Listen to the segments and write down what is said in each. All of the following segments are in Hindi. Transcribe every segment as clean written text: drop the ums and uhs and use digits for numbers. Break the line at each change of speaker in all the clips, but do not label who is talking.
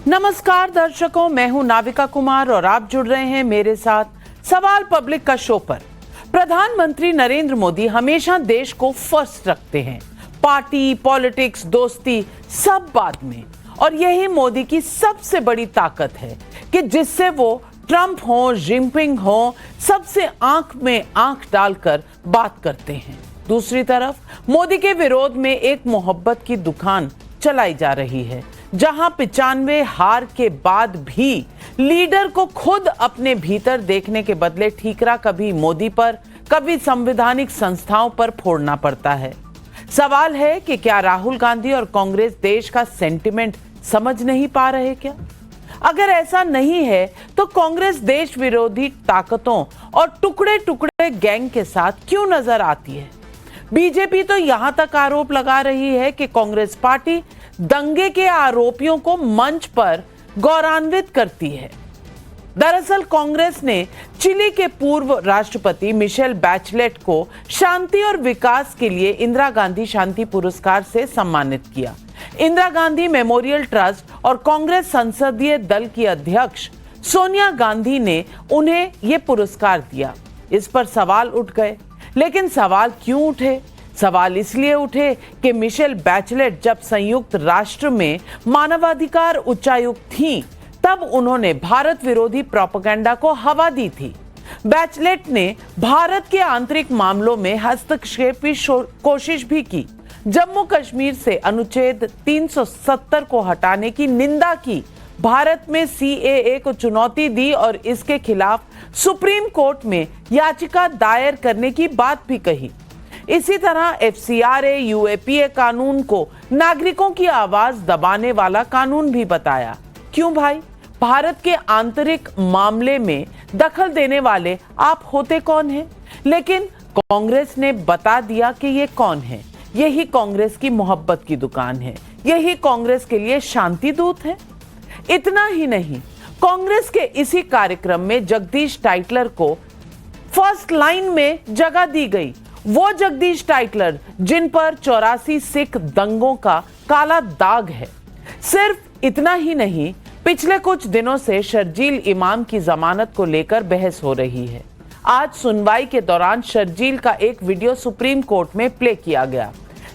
नमस्कार दर्शकों, मैं हूं नाविका कुमार और आप जुड़ रहे हैं मेरे साथ सवाल पब्लिक का शो पर। प्रधानमंत्री नरेंद्र मोदी हमेशा देश को फर्स्ट रखते हैं। पार्टी, पॉलिटिक्स, दोस्ती सब बाद में। और यही मोदी की सबसे बड़ी ताकत है कि जिससे वो ट्रंप हो, जिनपिंग हो, सबसे आंख में आंख डालकर बात करते हैं। दूसरी तरफ मोदी के विरोध में एक मोहब्बत की दुकान चलाई जा रही है, जहां 95 हार के बाद भी लीडर को खुद अपने भीतर देखने के बदले ठीकरा कभी मोदी पर, कभी संवैधानिक संस्थाओं पर फोड़ना पड़ता है। सवाल है कि क्या राहुल गांधी और कांग्रेस देश का सेंटिमेंट समझ नहीं पा रहे क्या? अगर ऐसा नहीं है तो कांग्रेस देश विरोधी ताकतों और टुकड़े टुकड़े गैंग के साथ क्यों नजर आती है? बीजेपी तो यहां तक आरोप लगा रही है कि कांग्रेस पार्टी दंगे के आरोपियों को मंच पर गौरवान्वित करती है। दरअसल कांग्रेस ने चिली के पूर्व राष्ट्रपति मिशेल बैचलेट को शांति और विकास के लिए इंदिरा गांधी शांति पुरस्कार से सम्मानित किया। इंदिरा गांधी मेमोरियल ट्रस्ट और कांग्रेस संसदीय दल की अध्यक्ष सोनिया गांधी ने उन्हें यह पुरस्कार दिया। इस पर सवाल उठ गए, लेकिन सवाल क्यों उठे? सवाल इसलिए उठे कि मिशेल बैचलेट जब संयुक्त राष्ट्र में मानवाधिकार उच्चायुक्त थी, तब उन्होंने भारत विरोधी प्रोपेगेंडा को हवा दी थी। बैचलेट ने भारत के आंतरिक मामलों में हस्तक्षेप की कोशिश भी की, जम्मू कश्मीर से अनुच्छेद 370 को हटाने की निंदा की, भारत में CAA को चुनौती दी और इसके खिलाफ सुप्रीम कोर्ट में याचिका दायर करने की बात भी कही। इसी तरह FCRA UAPA कानून को नागरिकों की आवाज दबाने वाला कानून भी बताया। क्यों भाई? भारत के आंतरिक मामले में दखल देने वाले आप होते कौन हैं? लेकिन कांग्रेस ने बता दिया कि ये कौन है। यही कांग्रेस की मोहब्बत की दुकान है, यही कांग्रेस के लिए शांति दूत है। इतना ही नहीं, कांग्रेस के इसी कार्यक्रम में जगदीश टाइटलर को फर्स्ट लाइन में जगह दी गई। वो जगदीश टाइटलर जिन पर 84 सिख दंगों का काला दाग है। सिर्फ इतना ही नहीं, पिछले कुछ दिनों से शर्जील इमाम की जमानत को लेकर बहस हो रही है। आज सुनवाई के दौरान शर्जील का एक वीडियो सुप्रीम कोर्ट में प्ले किया गया।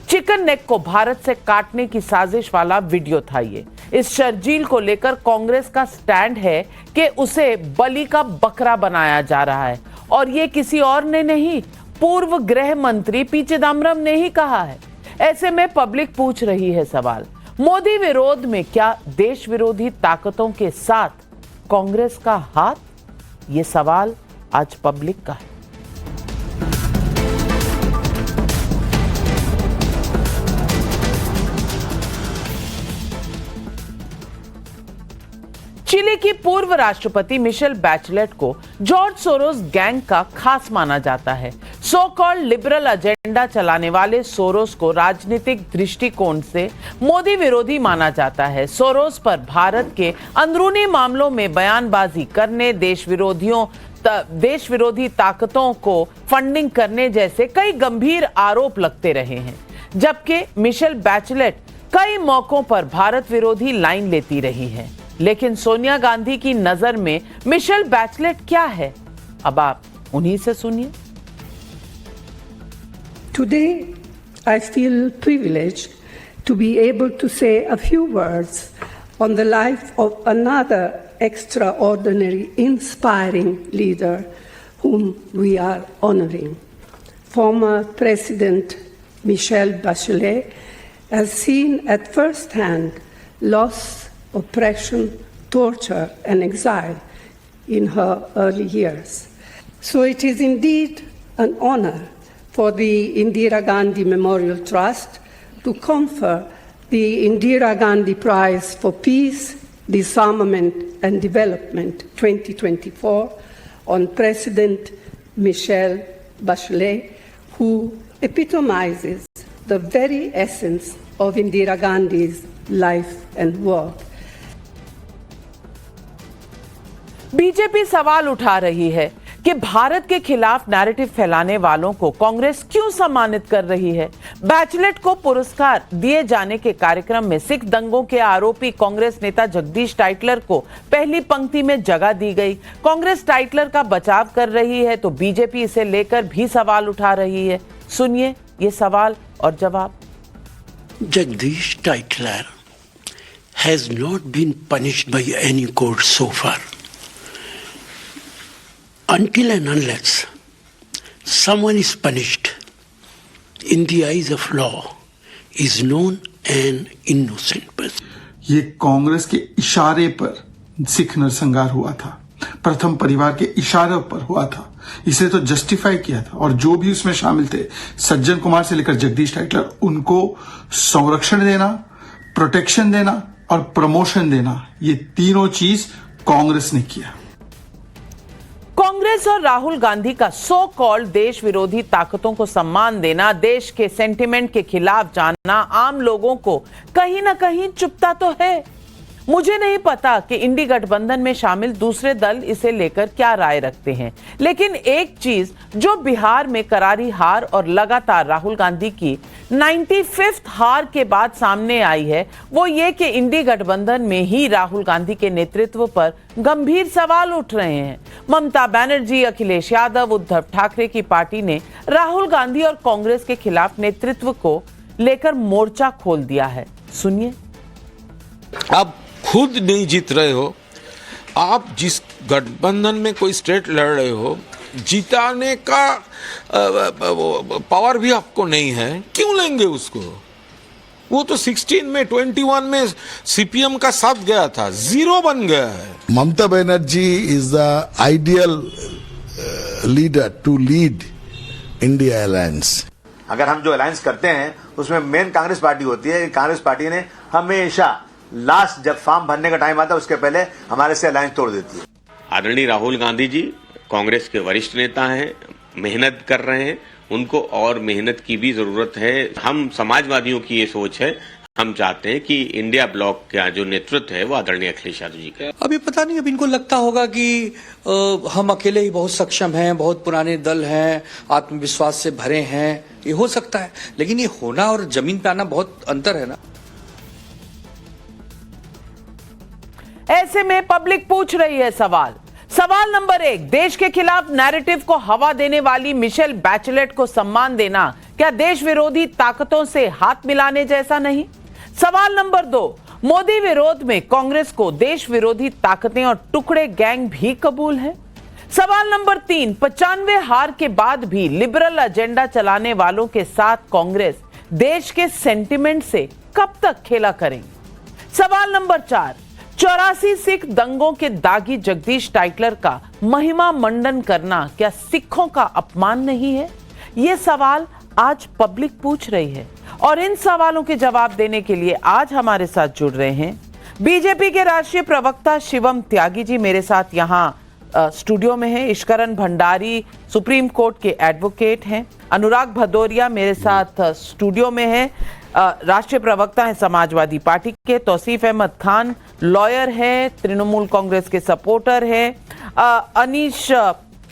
चिकन नेक को भारत से काटने की साजिश वाला वीडियो था ये। इस शर्जील को लेकर कांग्रेस का स्टैंड है कि उसे बलि का बकरा बनाया जा रहा है, और ये किसी और ने नहीं, पूर्व गृह मंत्री पी चिदम्बरम ने ही कहा है। ऐसे में पब्लिक पूछ रही है सवाल, मोदी विरोध में क्या देश विरोधी ताकतों के साथ कांग्रेस का हाथ? ये सवाल आज पब्लिक का है। चिली की पूर्व राष्ट्रपति मिशेल बैचलेट को जॉर्ज सोरोस गैंग का खास माना जाता है। सो कॉल्ड लिबरल एजेंडा चलाने वाले सोरोस को राजनीतिक दृष्टिकोण से मोदी विरोधी माना जाता है। सोरोस पर भारत के अंदरूनी मामलों में बयानबाजी करने, देश विरोधी ताकतों को फंडिंग करने जैसे कई गंभीर आरोप लगते रहे हैं, जबकि मिशेल बैचलेट कई मौकों पर भारत विरोधी लाइन लेती रही है। लेकिन सोनिया गांधी की नजर में मिशेल बैचलेट क्या है? अब आप उन्हीं से सुनिए।
Today, I feel privileged to be able to say a few words on the life of another extraordinary, inspiring leader whom we are honoring. Former President Michelle Bachelet has seen at first hand loss, oppression, torture, and exile in her early years. So it is indeed an honor for the Indira Gandhi Memorial Trust to confer the Indira Gandhi Prize for Peace, Disarmament and Development 2024 on President Michelle Bachelet, who epitomizes the very essence of Indira Gandhi's life and work.
BJP सवाल उठा रही है कि भारत के खिलाफ नैरेटिव फैलाने वालों को कांग्रेस क्यों सम्मानित कर रही है। बैचलेट को पुरस्कार दिए जाने के कार्यक्रम में सिख दंगों के आरोपी कांग्रेस नेता जगदीश टाइटलर को पहली पंक्ति में जगह दी गई। कांग्रेस टाइटलर का बचाव कर रही है तो बीजेपी इसे लेकर भी सवाल उठा रही है। सुनिए ये सवाल और जवाब।
Jagdish Titler has not been punished by any court so far. Until and unless someone is punished in the eyes of law is known an innocent person.
ये कांग्रेस के इशारे पर सिख नरसंहार हुआ था, प्रथम परिवार के इशारे पर हुआ था, इसे तो जस्टिफाई किया था। और जो भी उसमें शामिल थे, सज्जन कुमार से लेकर जगदीश टाइटलर, उनको संरक्षण देना, प्रोटेक्शन देना और प्रमोशन देना, ये तीनों चीज कांग्रेस ने किया।
कांग्रेस और राहुल गांधी का सो कॉल्ड देश विरोधी ताकतों को सम्मान देना, देश के सेंटिमेंट के खिलाफ जाना आम लोगों को कहीं ना कहीं चुभता तो है। मुझे नहीं पता कि इंडी गठबंधन में शामिल दूसरे दल इसे लेकर क्या राय रखते हैं, लेकिन एक चीज जो बिहार में करारी हार और लगातार राहुल गांधी की 95th हार के बाद सामने आई है वो ये कि इंडी गठबंधन में ही राहुल गांधी के नेतृत्व पर गंभीर सवाल उठ रहे हैं। ममता बनर्जी, अखिलेश यादव, उद्धव ठाकरे की पार्टी ने राहुल गांधी और कांग्रेस के खिलाफ नेतृत्व को लेकर मोर्चा खोल दिया है। सुनिए।
आप खुद नहीं जीत रहे हो, आप जिस गठबंधन में कोई स्टेट लड़ रहे हो, जिताने का पावर भी आपको नहीं है, क्यों लेंगे उसको? वो तो 16 में 21 में सीपीएम का साथ गया था, 0 बन गया है।
Mamata Banerjee is the ideal leader to lead India alliance.
अगर हम जो अलायंस करते हैं उसमें मेन कांग्रेस पार्टी होती है। कांग्रेस पार्टी ने हमेशा लास्ट जब फॉर्म भरने का टाइम आता है उसके पहले हमारे से अलायंस तोड़ देती है।
आदरणीय राहुल गांधी जी कांग्रेस के वरिष्ठ नेता हैं, मेहनत कर रहे हैं, उनको और मेहनत की भी जरूरत है। हम समाजवादियों की ये सोच है, हम चाहते हैं कि इंडिया ब्लॉक का जो नेतृत्व है वो आदरणीय अखिलेश यादव जी का।
अभी पता नहीं, अब इनको लगता होगा कि हम अकेले ही बहुत सक्षम हैं, बहुत पुराने दल हैं, आत्मविश्वास से भरे हैं, ये हो सकता है, लेकिन ये होना और जमीन पे आना बहुत अंतर है ना।
ऐसे में पब्लिक पूछ रही है सवाल नंबर 1, देश के खिलाफ नैरेटिव को हवा देने वाली मिशेल बैचलेट को सम्मान देना क्या देश विरोधी ताकतों से हाथ मिलाने जैसा नहीं? सवाल नंबर 2, मोदी विरोध में कांग्रेस को देश विरोधी ताकतें और टुकड़े गैंग भी कबूल है? सवाल नंबर 3, 95 हार के बाद भी लिबरल एजेंडा चलाने वालों के साथ कांग्रेस देश के सेंटिमेंट से कब तक खेला करेंगे? सवाल नंबर 4, 84 सिख दंगों के दागी जगदीश टाइटलर का महिमा मंडन करना क्या सिखों का अपमान नहीं है? ये सवाल आज पब्लिक पूछ रही है और इन सवालों के जवाब देने के लिए आज हमारे साथ जुड़ रहे हैं बीजेपी के राष्ट्रीय प्रवक्ता शिवम त्यागी जी मेरे साथ यहां स्टूडियो में है। इश्करन भंडारी सुप्रीम कोर्ट के एडवोकेट हैं। अनुराग भदौरिया मेरे साथ स्टूडियो में है, राष्ट्रीय प्रवक्ता हैं समाजवादी पार्टी के। तौसीफ अहमद खान लॉयर है, तृणमूल कांग्रेस के सपोर्टर है। अनीश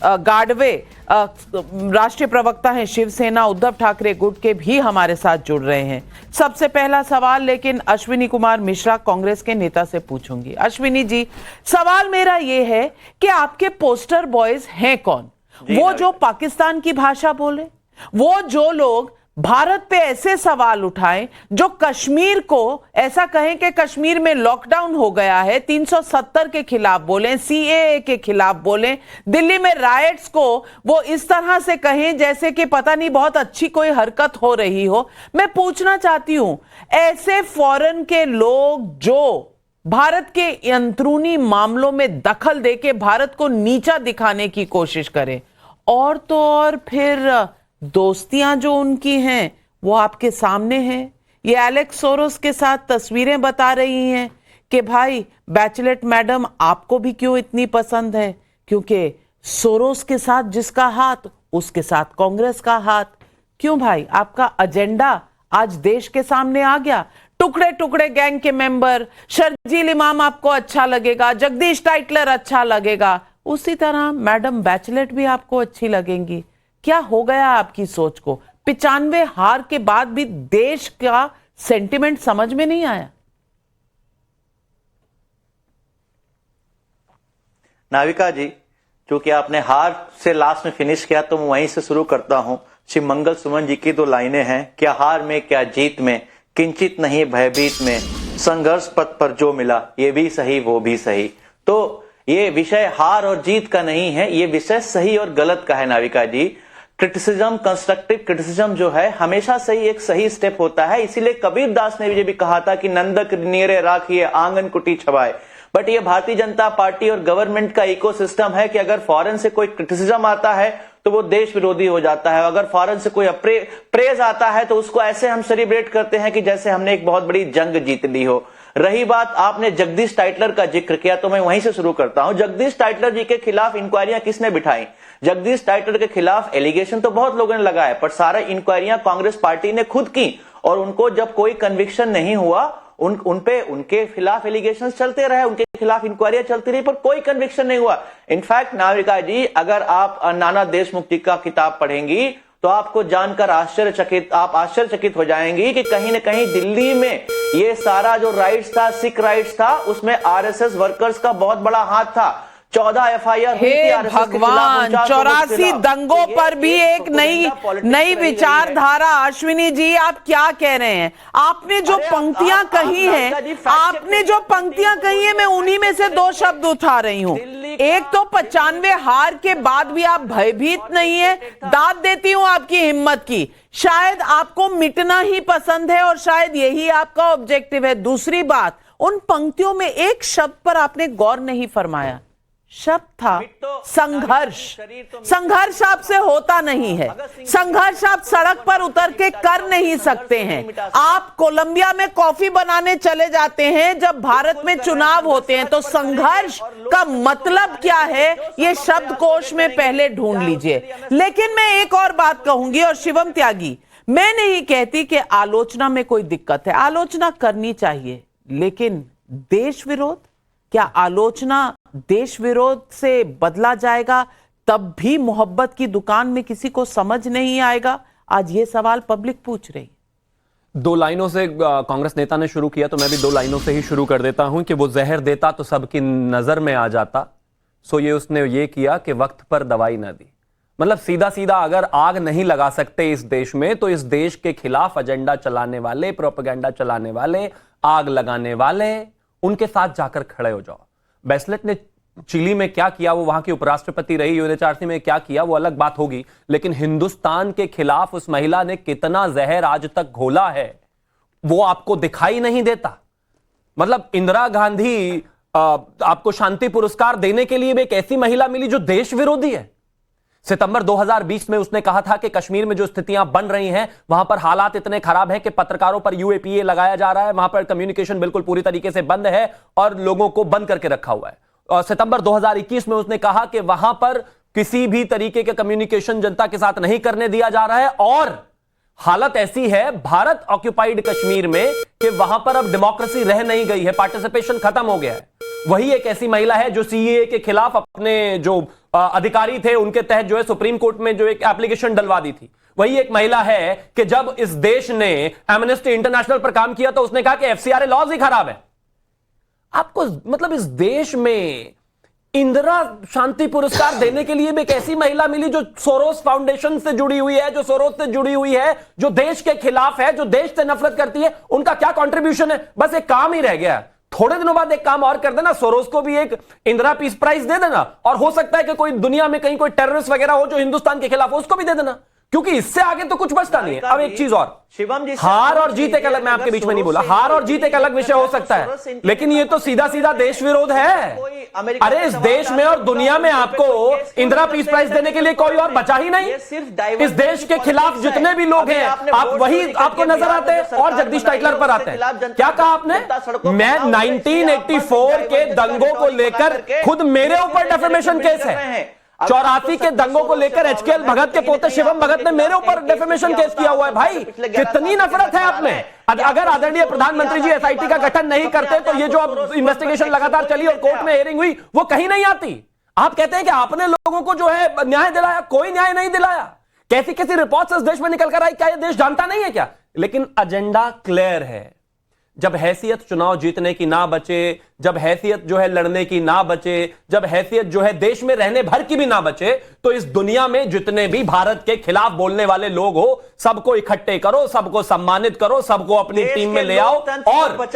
गाडवे राष्ट्रीय प्रवक्ता हैं शिवसेना उद्धव ठाकरे गुट के, भी हमारे साथ जुड़ रहे हैं। सबसे पहला सवाल लेकिन अश्विनी कुमार मिश्रा कांग्रेस के नेता से पूछूंगी। अश्विनी जी, सवाल मेरा ये है कि आपके पोस्टर बॉयज हैं कौन? वो जो पाकिस्तान की भाषा बोले, वो जो लोग भारत पे ऐसे सवाल उठाएं, जो कश्मीर को ऐसा कहें कि कश्मीर में लॉकडाउन हो गया है, 370 के खिलाफ बोलें, सीएए के खिलाफ बोलें, दिल्ली में राइट्स को वो इस तरह से कहें जैसे कि पता नहीं बहुत अच्छी कोई हरकत हो रही हो। मैं पूछना चाहती हूं, ऐसे फॉरेन के लोग जो भारत के अंदरूनी मामलों में दखल देके भारत को नीचा दिखाने की कोशिश करें, और तो और फिर दोस्तियां जो उनकी हैं वो आपके सामने हैं। ये एलेक्स सोरोस के साथ तस्वीरें बता रही हैं कि भाई बैचलेट मैडम आपको भी क्यों इतनी पसंद है, क्योंकि सोरोस के साथ जिसका हाथ उसके साथ कांग्रेस का हाथ। क्यों भाई, आपका एजेंडा आज देश के सामने आ गया। टुकड़े टुकड़े गैंग के मेंबर, शर्जील इमाम आपको अच्छा लगेगा, जगदीश टाइटलर अच्छा लगेगा, उसी तरह मैडम बैचलेट भी आपको अच्छी लगेंगी। क्या हो गया आपकी सोच को? 95 हार के बाद भी देश का सेंटिमेंट समझ में नहीं आया?
नाविका जी, क्योंकि आपने हार से लास्ट में फिनिश किया तो मैं वहीं से शुरू करता हूं। श्री मंगल सुमन जी की 2 लाइनें हैं, क्या हार में क्या जीत में, किंचित नहीं भयभीत में, संघर्ष पथ पर जो मिला ये भी सही वो भी सही। तो ये विषय हार और जीत का नहीं है, ये विषय सही और गलत का है नाविका जी। क्रिटिसिज्म, कंस्ट्रक्टिव क्रिटिसिज्म जो है हमेशा सही एक सही स्टेप होता है। इसीलिए कबीर दास ने भी कहा था कि नंदक नियरे राखिए आंगन कुटी छवाए। बट ये भारतीय जनता पार्टी और गवर्नमेंट का इकोसिस्टम है कि अगर फॉरेन से कोई क्रिटिसिज्म आता है तो वो देश विरोधी हो जाता है, अगर फॉरेन से कोई प्रेज आता है तो उसको ऐसे हम सेलिब्रेट करते हैं कि जैसे हमने एक बहुत बड़ी जंग जीत ली हो। रही बात आपने जगदीश टाइटलर का जिक्र किया तो मैं वहीं से शुरू करता हूं। जगदीश टाइटलर जी के खिलाफ इंक्वायरियां किसने बिठाई? जगदीश टाइटलर के खिलाफ एलिगेशन तो बहुत लोगों ने लगाए, पर सारा इंक्वायरियां कांग्रेस पार्टी ने खुद की, और उनको जब कोई कन्विक्शन नहीं हुआ उनके खिलाफ एलिगेशन चलते रहे, उनके खिलाफ इंक्वायरियां चलती रही, पर कोई कन्विक्शन नहीं हुआ। इनफैक्ट नाविका जी, अगर आप नाना देशमुख जी का किताब पढ़ेंगी तो आपको जानकर आश्चर्यचकित हो जाएंगी कि कहीं न कहीं दिल्ली में ये सारा जो राइट्स था, सिख राइट्स था, उसमें आरएसएस वर्कर्स का बहुत बड़ा हाथ था। 14 एफआईआर हुई थी आरएसएस के खिलाफ,
भगवान, 84 दंगों पर भी एक नई विचारधारा। अश्विनी जी, आप क्या कह रहे हैं? आपने जो पंक्तियां कही हैं, मैं उन्हीं में से 2 शब्द उठा रही हूं। एक तो 95 हार के बाद भी आप भयभीत नहीं है। दाद देती हूं आपकी हिम्मत की, शायद आपको मिटना ही पसंद है और शायद यही आपका ऑब्जेक्टिव है। दूसरी बात, उन पंक्तियों में एक शब्द पर आपने गौर नहीं फरमाया, शब्द था संघर्ष। संघर्ष आपसे होता नहीं है, संघर्ष आप सड़क पर उतर के कर नहीं सकते हैं। आप कोलंबिया में कॉफी बनाने चले जाते हैं जब भारत में चुनाव होते हैं, तो संघर्ष का मतलब क्या है ये शब्दकोश में पहले ढूंढ लीजिए। लेकिन मैं एक और बात कहूंगी, और शिवम त्यागी, मैं नहीं कहती कि आलोचना में कोई दिक्कत है, आलोचना करनी चाहिए, लेकिन देश विरोध, क्या आलोचना देश विरोध से बदला जाएगा? तब भी मोहब्बत की दुकान में किसी को समझ नहीं आएगा। आज ये सवाल पब्लिक पूछ रही है।
2 लाइनों से कांग्रेस नेता ने शुरू किया तो मैं भी 2 लाइनों से ही शुरू कर देता हूं कि वो जहर देता तो सबकी नजर में आ जाता, सो ये उसने ये किया कि वक्त पर दवाई ना दी। मतलब सीधा सीधा अगर आग नहीं लगा सकते इस देश में, तो इस देश के खिलाफ एजेंडा चलाने वाले, प्रोपेगेंडा चलाने वाले, आग लगाने वाले, उनके साथ जाकर खड़े हो जाओ। बैचलेट ने चिली में क्या किया, वो वहां की उपराष्ट्रपति रही, यूएनएचआरसी में क्या किया वो अलग बात होगी, लेकिन हिंदुस्तान के खिलाफ उस महिला ने कितना जहर आज तक घोला है वो आपको दिखाई नहीं देता। मतलब इंदिरा गांधी आपको शांति पुरस्कार देने के लिए भी एक ऐसी महिला मिली जो देश विरोधी है। सितंबर 2020 में उसने कहा था कि कश्मीर में जो स्थितियां बन रही हैं वहां पर हालात इतने खराब हैं कि पत्रकारों पर यूएपीए लगाया जा रहा है, वहां पर कम्युनिकेशन बिल्कुल पूरी तरीके से बंद है और लोगों को बंद करके रखा हुआ है। और सितंबर 2021 में उसने कहा कि वहां पर किसी भी तरीके के कम्युनिकेशन जनता के साथ नहीं करने दिया जा रहा है, और हालत ऐसी है भारत ऑक्युपाइड कश्मीर में कि वहां पर अब डेमोक्रेसी रह नहीं गई है, पार्टिसिपेशन खत्म हो गया है। वही एक ऐसी महिला है जो सीएए के खिलाफ अपने जो अधिकारी थे उनके तहत जो है सुप्रीम कोर्ट में जो एक एप्लीकेशन डलवा दी थी। वही एक महिला है कि जब इस देश ने एमनेस्टी इंटरनेशनल पर काम किया तो उसने कहा कि एफसीआरए लॉज ही खराब है। आपको मतलब इस देश में इंदिरा शांति पुरस्कार देने के लिए भी एक ऐसी महिला मिली जो सोरोस फाउंडेशन से जुड़ी हुई है, जो सोरोस से जुड़ी हुई है, जो देश के खिलाफ है, जो देश से नफरत करती है। उनका क्या कंट्रीब्यूशन है? बस एक काम ही रह गया। थोड़े दिनों बाद एक काम और कर देना, सोरोस को भी एक इंदिरा पीस प्राइज दे देना, और हो सकता है कि कोई दुनिया में कहीं कोई टेररिस्ट वगैरह हो जो हिंदुस्तान के खिलाफ हो, उसको भी दे देना, क्योंकि इससे आगे तो कुछ बचता नहीं है। अब एक चीज और,
शिवम जी,
हार और जीत एक अलग, मैं आपके बीच में नहीं बोला, हार और जीत एक अलग विषय हो सकता है, लेकिन ये तो सीधा सीधा देश विरोध है। अरे इस देश में और दुनिया में आपको इंदिरा पीस प्राइज देने के लिए कोई और बचा ही नहीं। इस देश के खिलाफ जितने भी लोग हैं आप वही आपको नजर आते हैं और जगदीश टाइटलर पर आते हैं। क्या कहा आपने? मैं 1984 के दंगों को लेकर खुद मेरे ऊपर डेफेमेशन केस है। 84 के दंगों को लेकर एचकेएल भगत के पोते शिवम भगत ने मेरे ऊपर डेफेमेशन केस किया हुआ है। भाई कितनी नफरत है आप में। अगर आदरणीय प्रधानमंत्री जी एसआईटी का गठन नहीं करते तो ये जो अब इन्वेस्टिगेशन लगातार चली और कोर्ट में हियरिंग हुई वो कहीं नहीं आती। आप कहते हैं कि आपने लोगों को जो है न्याय दिलाया, कोई न्याय नहीं दिलाया। कैसी कैसी रिपोर्ट्स इस देश में निकल कर आई, क्या यह देश जानता नहीं है क्या? लेकिन एजेंडा क्लियर है। जब हैसियत चुनाव जीतने की ना बचे, जब हैसियत जो है लड़ने की ना बचे, जब हैसियत जो है देश में रहने भर की भी ना बचे, तो इस दुनिया में जितने भी भारत के खिलाफ बोलने वाले लोग हो, सबको इकट्ठे करो, सबको सम्मानित करो, सबको अपनी टीम में ले आओ। और वो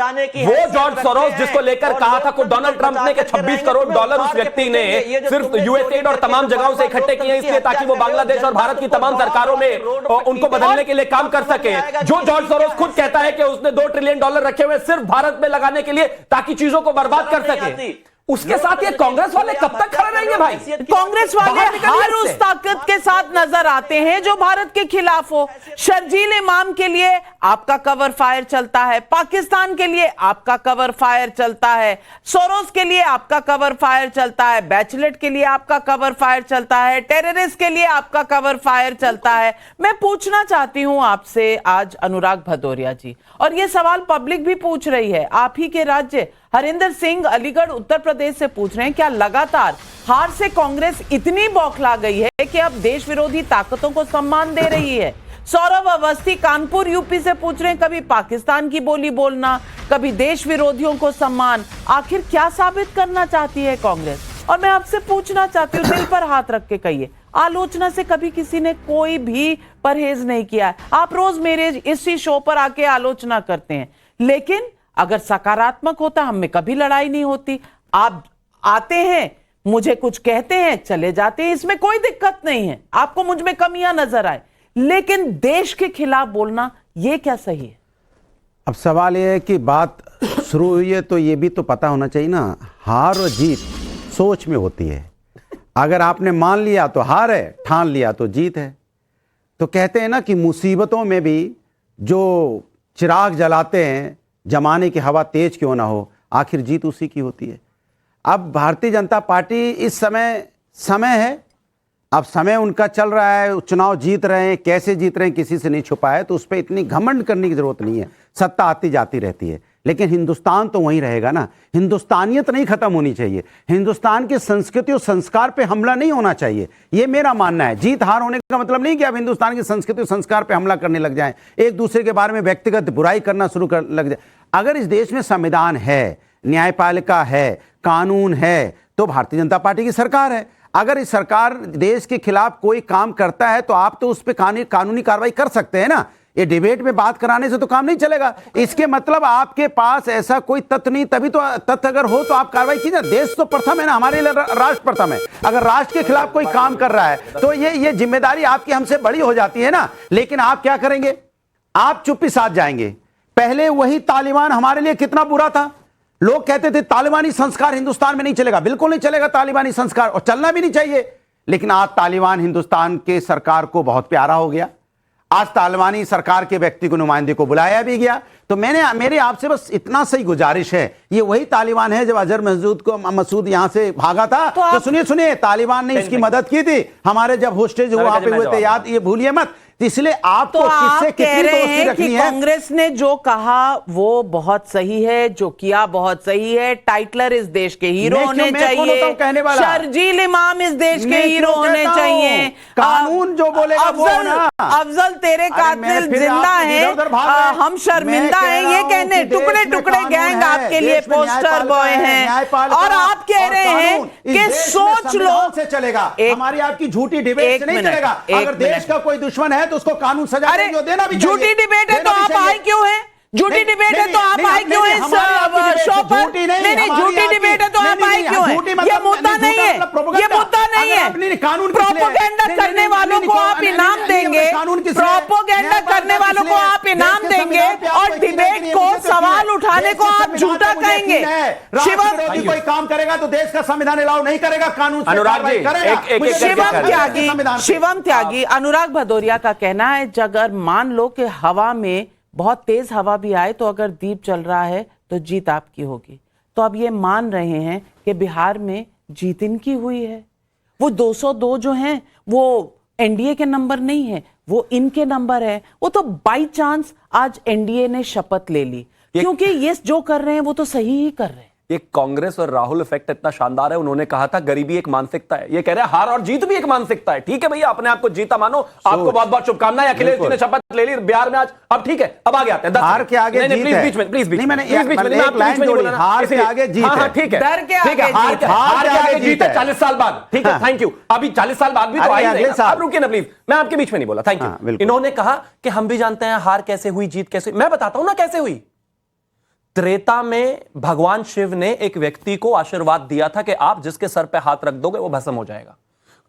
जॉर्ज सोरोस जिसको लेकर कहा था डोनाल्ड ट्रंप ने कि 26 करोड़ डॉलर उस व्यक्ति ने सिर्फ यूएसएड और तमाम जगहों से इकट्ठे किए इसलिए ताकि वो बांग्लादेश और भारत की तमाम सरकारों में उनको बदलने के लिए काम कर सके। जो जॉर्ज सोरोस खुद कहता है कि उसने $2 ट्रिलियन रखे हुए सिर्फ भारत में लगाने के लिए ताकि चीजों को बर्बाद कर सके, उसके साथ ये कांग्रेस वाले कब तक खड़े रहेंगे भाई?
कांग्रेस वाले हर उस ताकत के साथ नजर आते हैं जो भारत के खिलाफ हो। शर्जील इमाम के लिए आपका कवर फायर चलता है, पाकिस्तान के लिए आपका कवर फायर चलता है, सोरोस के लिए आपका कवर फायर चलता है, बैचलेट के लिए आपका कवर फायर चलता है, टेररिस्ट के लिए आपका कवर फायर चलता है। मैं पूछना चाहती हूं आपसे आज अनुराग भदौरिया जी, और यह सवाल पब्लिक भी पूछ रही है, आप ही के राज्य हरिंदर सिंह अलीगढ़ उत्तर प्रदेश से पूछ रहे हैं, क्या लगातार हार से कांग्रेस इतनी बौखला गई है कि अब देश विरोधी ताकतों को सम्मान दे रही है? सौरभ अवस्थी कानपुर यूपी से पूछ रहे हैं, कभी पाकिस्तान की बोली बोलना, कभी देश विरोधियों को सम्मान, आखिर क्या साबित करना चाहती है कांग्रेस? और मैं आपसे पूछना चाहती हूँ, दिल पर हाथ रख के कहिए, आलोचना से कभी किसी ने कोई भी परहेज नहीं किया है। आप रोज मेरे इसी शो पर आके आलोचना करते हैं, लेकिन अगर सकारात्मक होता हम में कभी लड़ाई नहीं होती। आप आते हैं, मुझे कुछ कहते हैं, चले जाते हैं, इसमें कोई दिक्कत नहीं है। आपको मुझ में कमियां नजर आए, लेकिन देश के खिलाफ बोलना ये क्या सही है?
अब सवाल यह है कि बात शुरू हुई है तो ये भी तो पता होना चाहिए ना, हार और जीत सोच में होती है। अगर आपने मान लिया तो हार है, ठान लिया तो जीत है। तो कहते हैं ना कि मुसीबतों में भी जो चिराग जलाते हैं, जमाने की हवा तेज क्यों ना हो, आखिर जीत उसी की होती है। अब भारतीय जनता पार्टी इस समय है, अब समय उनका चल रहा है, चुनाव जीत रहे हैं, कैसे जीत रहे हैं किसी से नहीं छुपा है, तो उस पर इतनी घमंड करने की जरूरत नहीं है। सत्ता आती जाती रहती है, लेकिन हिंदुस्तान तो वहीं रहेगा ना। हिंदुस्तानियत नहीं खत्म होनी चाहिए, हिंदुस्तान की संस्कृति और संस्कार पे हमला नहीं होना चाहिए, ये मेरा मानना है। जीत हार होने का मतलब नहीं कि आप हिंदुस्तान की संस्कृति और संस्कार पे हमला करने लग जाएं, एक दूसरे के बारे में व्यक्तिगत बुराई करना शुरू कर लग जाए। अगर इस देश में संविधान है, न्यायपालिका है, कानून है, तो भारतीय जनता पार्टी की सरकार है। अगर इस सरकार देश के खिलाफ कोई काम करता है तो आप तो उस पर कानूनी कार्रवाई कर सकते हैं ना। ये डिबेट में बात कराने से तो काम नहीं चलेगा। इसके मतलब आपके पास ऐसा कोई तथ्य नहीं, तभी तो तथ्य अगर हो तो आप कार्रवाई कीजिए। देश तो प्रथम है ना, हमारे लिए राष्ट्र प्रथम है। अगर राष्ट्र के खिलाफ कोई काम कर रहा है तो ये जिम्मेदारी आपकी हमसे बड़ी हो जाती है ना। लेकिन आप क्या करेंगे? आप चुप्पी साध जाएंगे। पहले वही तालिबान हमारे लिए कितना बुरा था, लोग कहते थे तालिबानी संस्कार हिंदुस्तान में नहीं चलेगा, बिल्कुल नहीं चलेगा तालिबानी संस्कार, और चलना भी नहीं चाहिए। लेकिन आज तालिबान हिंदुस्तान के सरकार को बहुत प्यारा हो गया। आज तालिबानी सरकार के व्यक्ति को, नुमाइंदे को बुलाया भी गया। तो मेरे आपसे बस इतना सही गुजारिश है, ये वही तालिबान है जब अजहर मसूद यहां से भागा था तो सुनिए तालिबान ने इसकी मदद की थी हमारे, जब होस्टेज वहां पे हुए थे, याद, ये भूलिए मत। इसलिए आपको किससे कितनी दोस्ती रखनी है? कांग्रेस
ने जो कहा वो बहुत सही है, जो किया बहुत सही है। टाइटलर इस देश के हीरो होने चाहिए, शर्जील इमाम इस देश के हीरो होने चाहिए।
कानून जो बोलेगा वो होना।
अफजल तेरे कातिल जिंदा हैं, हम शर्मिंदा हैं, ये कहने टुकड़े टुकड़े गैंग आपके लिए पोस्टर बॉय हैं, और आप कह रहे हैं कि सोच लो
से चलेगा, हमारी आपकी झूठी डिबेट से नहीं चलेगा। अगर देश का कोई दुश्मन है तो उसको कानून सजा देना भी चाहिए।
झूठी डिबेट है तो आप आए क्यों हैं? झूठी डिबेट है तो आप आए क्यों हैं इस शो पर? नहीं, झूठी डिबेट है तो आप आए क्यों हैं? ये मुद्दा नहीं है, ये मुद्दा नहीं है। प्रोपोगेंडा करने वालों को आप इनाम देंगे, प्रोपोगेंडा करने वालों को आप इनाम देंगे, और डिबेट को सवाल उठाने को आप झूठा कहेंगे।
कोई काम करेगा तो देश का संविधान अलाउ नहीं करेगा, कानून
शिवम त्यागी, अनुराग भदौरिया का कहना है, अगर मान लो कि हवा में बहुत तेज हवा भी आए तो अगर दीप जल रहा है तो जीत आपकी होगी। तो अब ये मान रहे हैं कि बिहार में जीत इनकी हुई है। वो 202 जो हैं वो एनडीए के नंबर नहीं है, वो इनके नंबर है। वो तो बाई चांस आज एनडीए ने शपथ ले ली, क्योंकि ये जो कर रहे हैं वो तो सही ही कर रहे हैं।
ये कांग्रेस और राहुल इफेक्ट इतना शानदार है। उन्होंने कहा था गरीबी एक मानसिकता है, ये कह रहे हैं हार और जीत भी एक मानसिकता है। ठीक है भैया, अपने आप को जीता मानो। आपको बहुत बहुत शुभकामनाएं। अखिलेश जी ने शपथ ले ली बिहार में आज। अब ठीक है, अब आगे आते हैं।
हार के आगे जीत है।
बीच में प्लीज,
नहीं मैंने एक लाइन जोड़ी, हार के आगे जीत है।
ठीक है,
डर के
ठीक है, हार के आगे जीत है 40 साल बाद। ठीक है, थैंक यू। अभी 40 साल बाद भी तो आई है। आप रुकिए ना प्लीज, मैं आपके बीच में नहीं बोला। Thank you. इन्होंने कहा कि हम भी जानते हैं हार कैसे हुई, जीत कैसे हुई। मैं बताता हूं ना कैसे हुई। त्रेता में भगवान शिव ने एक व्यक्ति को आशीर्वाद दिया था कि आप जिसके सर पे हाथ रख दोगे वो भस्म हो जाएगा।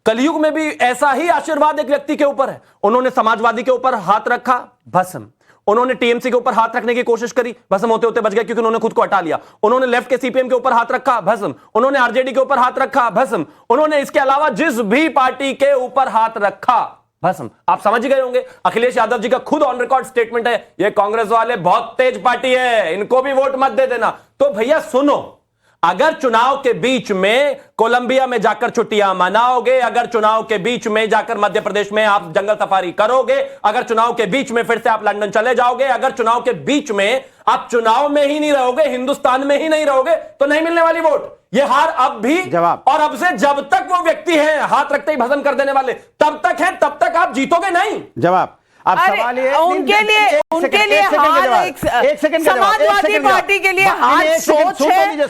कलयुग में भी ऐसा ही आशीर्वाद एक व्यक्ति के ऊपर है। उन्होंने समाजवादी के ऊपर हाथ रखा, भस्म। उन्होंने टीएमसी के ऊपर हाथ रखने की कोशिश करी, भस्म होते होते बच गए क्योंकि उन्होंने खुद को हटा लिया। उन्होंने लेफ्ट के सीपीएम के ऊपर हाथ रखा, भस्म। उन्होंने आरजेडी के ऊपर हाथ रखा, भस्म। उन्होंने इसके अलावा जिस भी पार्टी के ऊपर हाथ रखा, भस्म। आप समझ गए होंगे। अखिलेश यादव जी का खुद ऑन रिकॉर्ड स्टेटमेंट है, ये कांग्रेस वाले बहुत तेज पार्टी है, इनको भी वोट मत दे देना। तो भैया सुनो, अगर चुनाव के बीच में कोलंबिया में जाकर छुट्टियां मनाओगे, अगर चुनाव के बीच में जाकर मध्य प्रदेश में आप जंगल सफारी करोगे, अगर चुनाव के बीच में फिर से आप लंदन चले जाओगे, अगर चुनाव के बीच में आप चुनाव में ही नहीं रहोगे, हिंदुस्तान में ही नहीं रहोगे, तो नहीं मिलने वाली वोट। ये हार अब भी
जवाब,
और अब से जब तक वो व्यक्ति है हाथ रखते ही भस्म कर देने वाले, तब तक है, तब तक आप जीतोगे नहीं।
जवाब। अब सवाल ये
उनके लिए हार एक समाजवादी पार्टी के लिए हार सोच है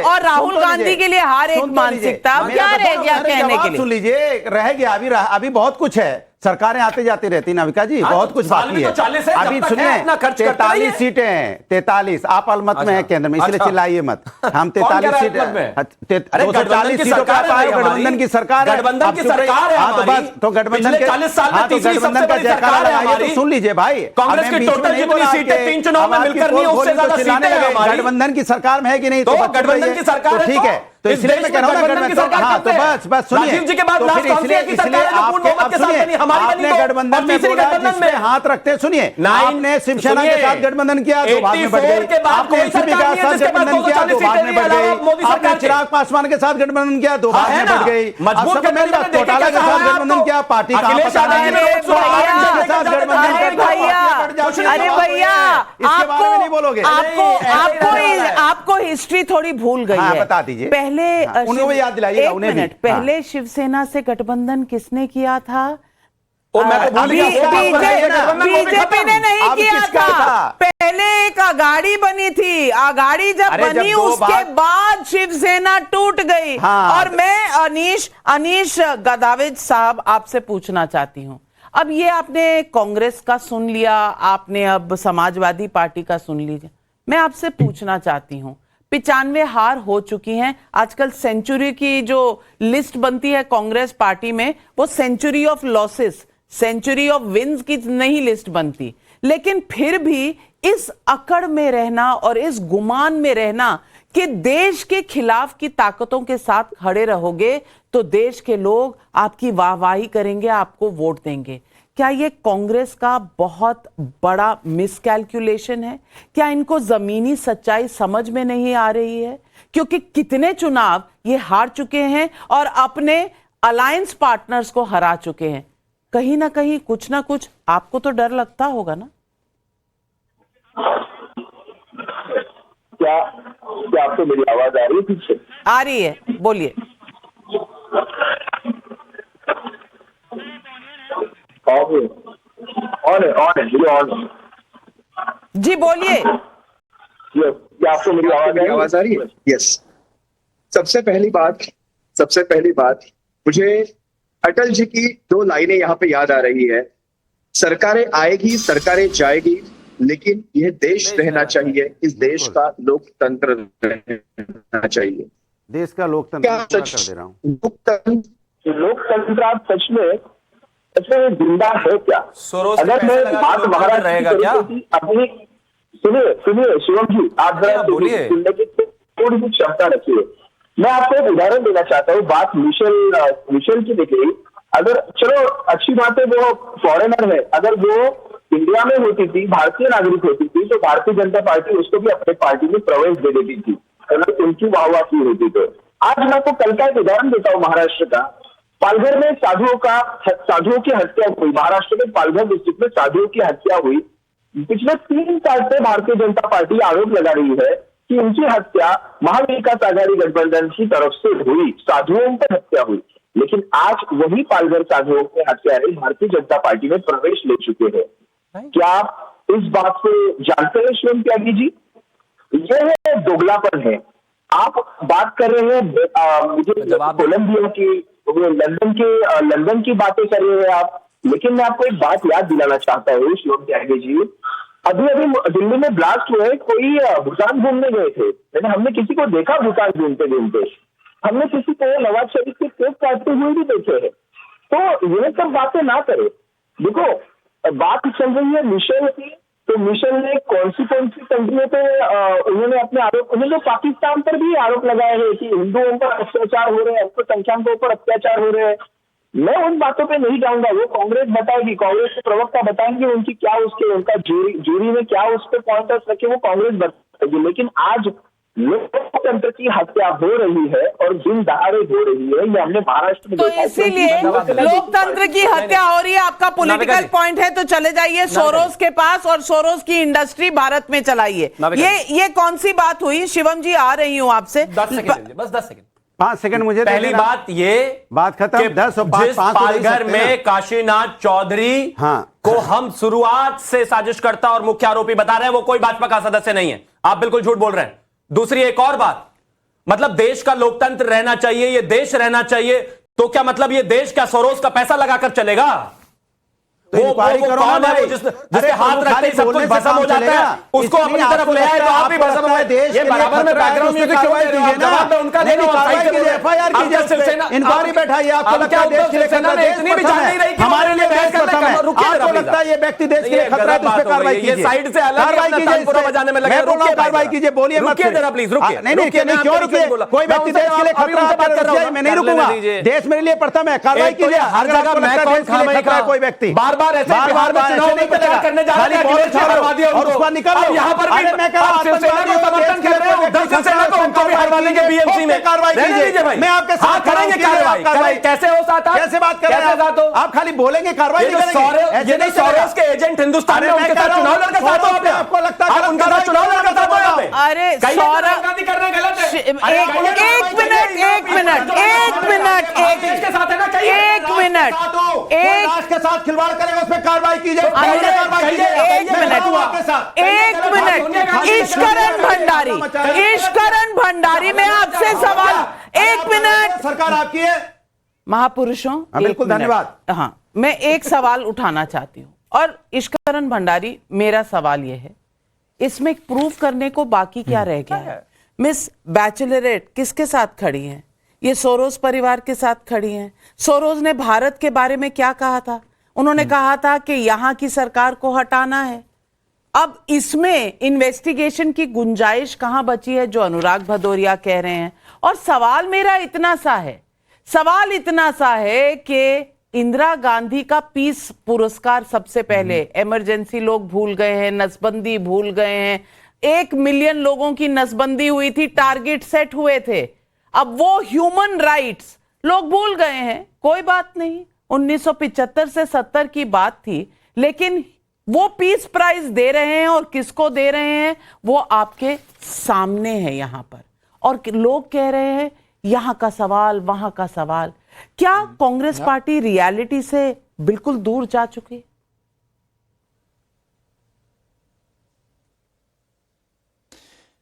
और राहुल गांधी के लिए हार एक मानसिकता। क्या रह गया कहने के लिए?
सुन लीजिए, रह गया अभी बहुत कुछ है। सरकारें आते जाती रहती नाविका जी, बहुत कुछ बाकी है। अभी सुनिए, 43 सीटें हैं, 43। आप अलमत में है केंद्र में, इसलिए चिल्लाइए मत। हम 43 सीटें, 240 सीटों का गठबंधन की सरकार है।
गठबंधन की सरकार है
तो गठबंधन का जयकारा लगाइए। तो सुन लीजिए भाई,
कांग्रेस की टोटल जितनी सीटें 3 चुनाव में मिलकर नहीं, उससे ज्यादा सीटें हैं हमारी।
गठबंधन की सरकार में है कि नहीं?
तो गठबंधन की सरकार है,
ठीक है। तो इसलिए मैं कह रहा हूं गठबंधन की सरकार। हाँ, तो बस सुनिए,
राजीव जी के बाद लास्ट कांग्रेस की सरकार है जो पूर्ण बहुमत के साथ बनी, हमारी बनी तो
गठबंधन में गठबंधन में हाथ रखते। सुनिए, आपने शिवसेना के साथ गठबंधन किया तो बाद में बढ़ गई। आपने एनसीपी के साथ गठबंधन किया तो बाद में बढ़ गई। आपने चिराग पासवान के साथ गठबंधन किया तो बाद में बढ़ गई।
मजबूत
मेरी बात, चौटाला के साथ गठबंधन किया, पार्टी कहां
अरे भैया, आपको हिस्ट्री थोड़ी भूल गई है।
बता दीजिए।
पहले
उन्हें याद दिलाइएगा, उन्हें भी।
पहले शिवसेना से गठबंधन किसने किया था?
बीजेपी
ने नहीं किया था। पहले एक अगाड़ी बनी थी, अगाड़ी जब बनी उसके बाद शिवसेना टूट गई। और मैं अनीश गदावेज साहब आपसे पूछना चाहती हूं, अब ये आपने कांग्रेस का सुन लिया, आपने अब समाजवादी पार्टी का सुन लीजिए। मैं आपसे पूछना चाहती हूं, 95 हार हो चुकी हैं। आजकल सेंचुरी की जो लिस्ट बनती है कांग्रेस पार्टी में, वो century of losses, century of wins की नहीं लिस्ट बनती। लेकिन फिर भी इस अकड़ में रहना और इस गुमान में रहना कि देश के खिलाफ की ताकतों के साथ खड़े रहोगे तो देश के लोग आपकी वाहवाही करेंगे, आपको वोट देंगे। क्या ये कांग्रेस का बहुत बड़ा मिसकैलकुलेशन है? क्या इनको जमीनी सच्चाई समझ में नहीं आ रही है? क्योंकि कितने चुनाव ये हार चुके हैं और अपने अलायंस पार्टनर्स को हरा चुके हैं। कहीं ना कहीं कुछ ना कुछ आपको तो डर लगता होगा ना?
क्या आपको मेरी आवाज आ रही है? पीछे
आ रही है, बोलिए। ऑन जी, बोलिए।
क्या आपको मेरी आवाज आ रही है? यस। सबसे पहली बात मुझे अटल जी की 2 लाइनें यहाँ पे याद आ रही है। सरकारें आएगी, सरकारें जाएगी, लेकिन यह देश रहना चाहिए, इस देश का लोकतंत्र रहना चाहिए।
देश का लोकतंत्र कर दे रहा हूँ।
लोकतंत्र आप सच में जिंदा है क्या? अगर मैं बात महाराज रहेगा क्या? अपनी सुनिए शिवम जी, आप जरा बोलिए, सुनने की थोड़ी सी क्षमता रखिए। मैं आपको एक उदाहरण देना चाहता हूँ। बात मिशेल की देखिए, अगर चलो अच्छी बात है वो फॉरेनर है, अगर वो इंडिया में होती थी, भारतीय नागरिक होती थी, तो भारतीय जनता पार्टी उसको भी अपने पार्टी में प्रवेश दे देती थी अगर उनकी वाहवाह की होती तो। आज मैं आपको कल का एक उदाहरण देता हूँ महाराष्ट्र का। पालघर में साधुओं की हत्या हुई। महाराष्ट्र के पालघर डिस्ट्रिक्ट में साधुओं की हत्या हुई। पिछले 3 साल से भारतीय जनता पार्टी आरोप लगा रही है कि उनकी हत्या महाविकास आघाड़ी गठबंधन की तरफ से हुई, साधुओं पर हत्या हुई। लेकिन आज वही पालघर साधुओं के हत्यारे भारतीय जनता पार्टी में प्रवेश ले चुके हैं। क्या आप इस बात को जानते हैं शिवम त्यागी जी? यह है दोगलापन है। आप बात कर रहे हैं मुझे कोलंबिया की, लंदन की बातें कर रहे हैं आप, लेकिन मैं आपको एक बात याद दिलाना चाहता हूँ शिवम त्यागी जी, अभी दिल्ली में ब्लास्ट हुए, कोई भूटान घूमने गए थे, मैंने हमने किसी को देखा भूटान घूमते घूमते, हमने किसी को नवाज शरीफ के केक काटते हुए भी देखे हैं। तो ये सब बातें ना करें। देखो बात चल रही है मिशेल की, तो मिशेल ने कौन सी कंट्रियों पे उन्होंने अपने आरोप, उन्होंने पाकिस्तान पर भी आरोप लगाए हैं कि हिंदुओं पर अत्याचार हो रहे हैं, अल्पसंख्यकों पर अत्याचार हो रहे हैं। मैं उन बातों पे नहीं जाऊंगा, वो कांग्रेस बताएगी, कांग्रेस के प्रवक्ता बताएंगे उनकी क्या उनका जूरी में क्या उस पर पॉइंटर्स रखे, वो कांग्रेस बताएगी। लेकिन आज लोकतंत्र की हत्या हो रही है और दिन दहाड़े हो रही है, ये हमने महाराष्ट्र में
तो इसीलिए लोकतंत्र की हत्या हो रही है। आपका पॉलिटिकल पॉइंट है तो चले जाइए सोरोस के पास और सोरोस की इंडस्ट्री भारत में चलाइए। ये कौन सी बात हुई? शिवम जी आ रही हूं आपसे,
10 सेकंड, बस 10 सेकंड,
5 सेकंड मुझे।
पहली बात ये
बात खत्म। 10 और 5
पालघर में काशीनाथ चौधरी को हम शुरुआत से साजिश करता और मुख्य आरोपी बता रहे हैं, वो कोई भाजपा का सदस्य नहीं है। आप बिल्कुल झूठ बोल रहे हैं। दूसरी एक और बात, मतलब देश का लोकतंत्र रहना चाहिए, ये देश रहना चाहिए, तो क्या मतलब ये देश क्या सोरोस का पैसा लगाकर चलेगा?
तो इंक्वायरी करो ना,
जिसके हाथ रखते ही सब कुछ भस्म हो जाता है, उसको अपनी तरफ ले आए तो आप भी भस्म हो गए। ये बराबर में बैकग्राउंड म्यूजिक क्यों दे रही है? जवाब में उनका देना,
एफआईआर कीजिए, इंक्वायरी बैठाइए। आपको लगता है देश के लिए खतरा है?
इतनी भी जान नहीं रही,
हमारे लिए देश प्रथम है। आपको लगता है ये व्यक्ति देश के लिए खतरा है, तो उस पर कार्रवाई कीजिए।
साइड से अलग तानपुरा बजाने में लगे।
रुकिए, कार्रवाई कीजिए, बोलिए मत।
रुकिए जरा प्लीज, रुकिए।
नहीं रुकिए, क्यों रुकिए? कोई व्यक्ति देश के लिए खतरा है, मैं नहीं रुकूंगा। देश मेरे लिए प्रथम है, कार्रवाई कीजिए। हर जगह कोई व्यक्ति
बार बार ऐसे बिहार में चुनाव में प्रचार करने जा रहे हैं और उसको निकाल दिया। यहाँ पर भी मैं कह रहा हूं शिवसेना को समर्थन कर रहे हो, उद्धव शिवसेना को उनको भी हरवा देंगे बीएमसी में। कार्रवाई कीजिए भाई, मैं आपके साथ करेंगे कार्रवाई। कैसे हो साथ? कैसे बात कर रहे हैं आप? खाली बोलेंगे, कार्रवाई नहीं करेंगे। ये सोरोस के एजेंट हिंदुस्तान में उनके साथ चुनाव लड़कर साथ हो आप? आपको लगता है आप उनके साथ चुनाव लड़कर साथ हो यहाँ पे?
अरे सौरभ गांधी करना गलत है। एक मिनट
राष्ट्र के साथ खिलवाड़ करेगा, उस पर कार्रवाई कीजिए।
एक मिनट ईश्वरन भंडारी, मैं आपसे सवाल, एक मिनट।
सरकार आपकी है
महापुरुषों,
बिल्कुल धन्यवाद।
हाँ, मैं एक सवाल उठाना चाहती हूँ और ईश्वरन भंडारी, मेरा सवाल यह है, इसमें प्रूफ करने को बाकी क्या रह गया है? मिस बैचलरेट किसके साथ खड़ी हैं? ये सोरोस परिवार के साथ खड़ी हैं। सोरोस ने भारत के बारे में क्या कहा था? उन्होंने कहा था कि यहां की सरकार को हटाना है। अब इसमें इन्वेस्टिगेशन की गुंजाइश कहां बची है, जो अनुराग भदौरिया कह रहे हैं? और सवाल मेरा इतना सा है कि इंदिरा गांधी का पीस पुरस्कार सबसे पहले इमरजेंसी लोग भूल गए हैं, नसबंदी भूल गए हैं। 1 मिलियन लोगों की नसबंदी हुई थी, टारगेट सेट हुए थे। अब वो ह्यूमन राइट्स लोग भूल गए हैं। कोई बात नहीं, 1975 से 70 की बात थी, लेकिन वो पीस प्राइज दे रहे हैं और किसको दे रहे हैं वो आपके सामने है यहां पर। और लोग कह रहे हैं यहां का सवाल, वहां का सवाल। क्या कांग्रेस पार्टी रियलिटी से बिल्कुल दूर जा चुकी?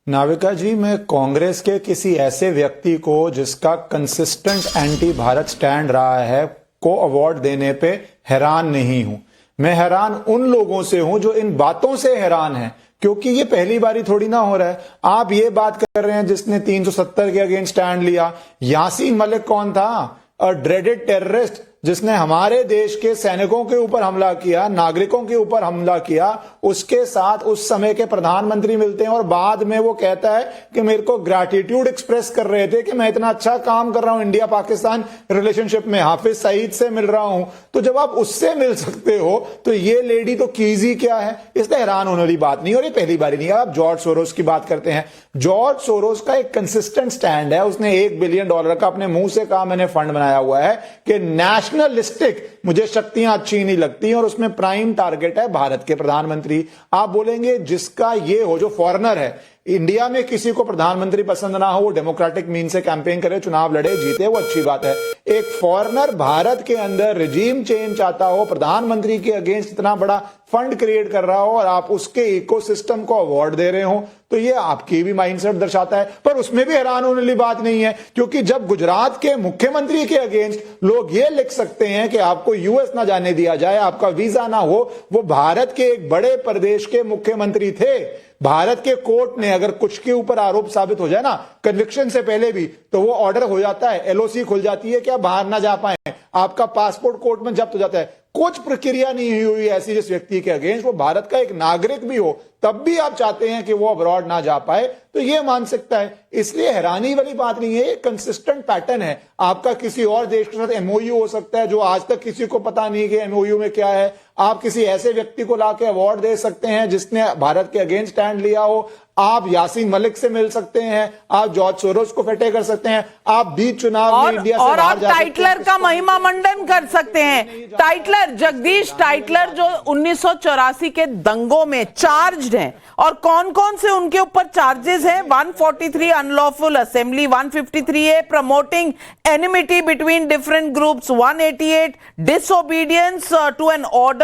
नाविका जी, मैं कांग्रेस के किसी ऐसे व्यक्ति को जिसका कंसिस्टेंट एंटी भारत स्टैंड रहा है को अवार्ड देने पे हैरान नहीं हूं। मैं हैरान उन लोगों से हूं जो इन बातों से हैरान हैं, क्योंकि ये पहली बारी थोड़ी ना हो रहा है। आप ये बात कर रहे हैं जिसने 370 के अगेंस्ट स्टैंड लिया। यासीन मलिक कौन था? अ ड्रेडेड टेररिस्ट, जिसने हमारे देश के सैनिकों के ऊपर हमला किया, नागरिकों के ऊपर हमला किया। उसके साथ उस समय के प्रधानमंत्री मिलते हैं और बाद में वो कहता है कि मेरे को ग्रैटिट्यूड एक्सप्रेस कर रहे थे कि मैं इतना अच्छा काम कर रहा हूं इंडिया पाकिस्तान रिलेशनशिप में, हाफिज सईद से मिल रहा हूं। तो जब आप उससे मिल सकते हो तो ये लेडी तो कीजी क्या है? इसलिए हैरान होने वाली बात नहीं, और ये पहली बारी नहीं है। आप जॉर्ज सोरोस की बात करते हैं, जॉर्ज सोरोस का एक कंसिस्टेंट स्टैंड है। उसने $1 बिलियन का अपने मुंह से कहा मैंने फंड बनाया हुआ है कि नेशनलिस्टिक मुझे शक्तियां अच्छी नहीं लगती और उसमें प्राइम टारगेट है भारत के प्रधानमंत्री। आप बोलेंगे जिसका ये हो, जो फॉरेनर है, इंडिया में किसी को प्रधानमंत्री पसंद ना हो, वो डेमोक्रेटिक मीन से कैंपेन करे, चुनाव लड़े, जीते, वो अच्छी बात है। एक फॉरेनर भारत के अंदर रिजीम चेंज चाहता हो, प्रधानमंत्री के अगेंस्ट इतना बड़ा फंड क्रिएट कर रहा हो और आप उसके इकोसिस्टम को अवार्ड दे रहे हो, तो ये आपकी भी माइंडसेट दर्शाता है। पर उसमें भी हैरान होने वाली बात नहीं है, क्योंकि जब गुजरात के मुख्यमंत्री के अगेंस्ट लोग ये लिख सकते हैं कि आपको यूएस ना जाने दिया जाए, आपका वीजा ना हो, वो भारत के एक बड़े प्रदेश के मुख्यमंत्री थे। भारत के कोर्ट ने अगर कुछ के ऊपर आरोप साबित हो जाए ना, कन्विक्शन से पहले भी, तो वो ऑर्डर हो जाता है, एलओसी खुल जाती है कि आप बाहर ना जा पाए, आपका पासपोर्ट कोर्ट में जब्त हो जाता है। कुछ प्रक्रिया नहीं हुई ऐसी जिस व्यक्ति के अगेंस्ट, वो भारत का एक नागरिक भी हो, तब भी आप चाहते हैं कि वो अब्रॉड ना जा पाए, तो ये मानसिकता है। इसलिए हैरानी वाली बात नहीं है, ये कंसिस्टेंट पैटर्न है। आपका किसी और देश के साथ एमओयू हो सकता है जो आज तक किसी को पता नहीं कि एमओयू में क्या है। आप किसी ऐसे व्यक्ति को लाके अवार्ड दे सकते हैं जिसने भारत के अगेंस्ट स्टैंड लिया हो। आप यासीन मलिक से मिल सकते हैं, आप जॉर्ज सोरोस को फटे कर सकते हैं, आप बीच चुनाव में इंडिया से
और
बाहर
आप
जा सकते हैं।
टाइटलर का महिमा मंडन कर सकते हैं। टाइटलर, जगदीश टाइटलर, जो 1984 के दंगों में चार्ज्ड हैं, और कौन कौन से उनके ऊपर चार्जेस हैं? 143 unlawful assembly, 153A promoting enmity between different groups, 188 disobedience to an order